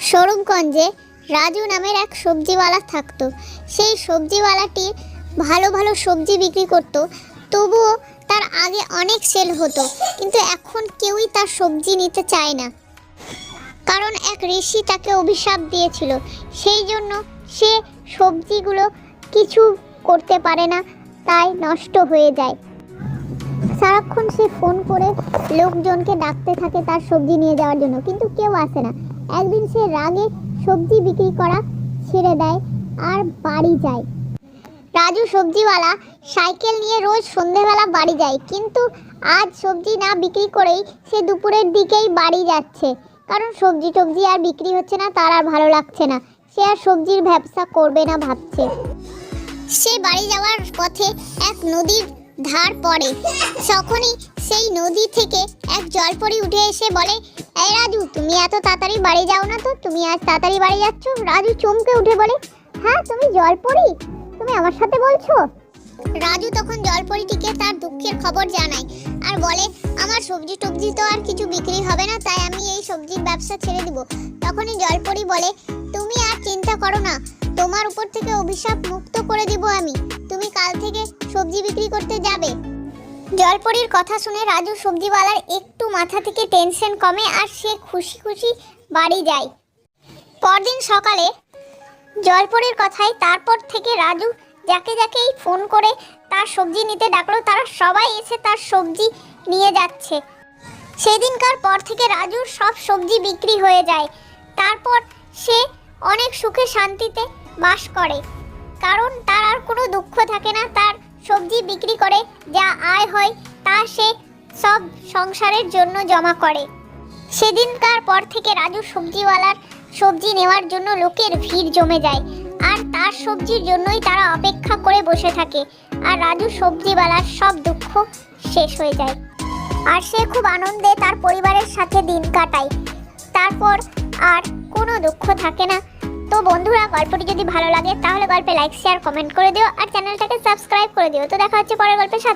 স্বরূপগঞ্জে রাজু নামের এক সবজিওয়ালা থাকতো। সেই সবজিওয়ালাটি ভালো ভালো সবজি বিক্রি করত, তবুও তার আগে অনেক সেল হতো, কিন্তু এখন কেউই তার সবজি নিতে চায় না, কারণ এক ঋষি তাকে অভিশাপ দিয়েছিল। সেই জন্য সে সবজিগুলো কিছু করতে পারে না, তাই নষ্ট হয়ে যায়। সারাক্ষণ সে ফোন করে লোকজনকে ডাকতে থাকে তার সবজি নিয়ে যাওয়ার জন্য, কিন্তু কেউ আসে না। একদিন সে রাগে সবজি বিক্রি করা ছেড়ে দেয় আর বাড়ি যায়। রাজু সবজিওয়ালা সাইকেল নিয়ে রোজ সন্ধেবেলা বাড়ি যায়, কিন্তু আজ সবজি না বিক্রি করেই সে দুপুরের দিকেই বাড়ি যাচ্ছে, কারণ সবজি টবজি আর বিক্রি হচ্ছে না, তার আর ভালো লাগছে না। সে আর সবজির ব্যবসা করবে না ভাবছে। সে বাড়ি যাওয়ার পথে এক নদীর ধার পড়ে। তখনই সেই নদী থেকে এক জলপরি উঠে এসে বলে, এই রাজু, তুমি এত তাড়াতাড়ি বাড়ি যাও না তো, তুমি আজ তাড়াতাড়ি বাড়ি যাচ্ছ? রাজু চমকে উঠে বলে, হ্যাঁ, তুমি জলপরি, তুমি আমার সাথে বলছো? রাজু তখন জলপরিটিকে তার দুঃখের খবর জানায় আর বলে, আমার সবজি টবজি তো আর কিছু বিক্রি হবে না, তাই আমি এই সবজির ব্যবসা ছেড়ে দিব। তখনই জলপরি বলে, তুমি আর চিন্তা করো না, তোমার উপর থেকে অভিশাপ মুক্ত করে দিব আমি, তুমি কাল থেকে সবজি বিক্রি করতে যাবে। জলপরির কথা শুনে রাজু সবজিওয়ালার একটু মাথা থেকে টেনশন কমে আর সে খুশি খুশি বাড়ি যায়। পরদিন সকালে জলপরির কথায় তারপর থেকে রাজু যাকে যাকেই ফোন করে তার সবজি নিতে ডাকলো, তারা সবাই এসে তার সবজি নিয়ে যাচ্ছে। সেদিনকার পর থেকে রাজুর সব সবজি বিক্রি হয়ে যায়। তারপর সে অনেক সুখে শান্তিতে বাস করে, কারণ তার আর কোনো দুঃখ থাকে না। তার সবজি বিক্রি করে যা আয় হয় তা সে সব সংসারের জন্য জমা করে। সেদিনকার পর থেকে রাজু সবজিওয়ালার সবজি নেওয়ার জন্য লোকের ভিড় জমে যায়, আর তার সবজির জন্যই তারা অপেক্ষা করে বসে থাকে। আর রাজু সবজিওয়ালার সব দুঃখ শেষ হয়ে যায়, আর সে খুব আনন্দে তার পরিবারের সাথে দিন কাটায়। তারপর আর কোনো দুঃখ থাকে না। তো বন্ধুরা, গল্পটি যদি ভালো লাগে তাহলে গল্পে লাইক, শেয়ার, কমেন্ট করে দিও আর চ্যানেলটাকে সাবস্ক্রাইব করে দিও। তো দেখা হচ্ছে পরের গল্পের সাথে।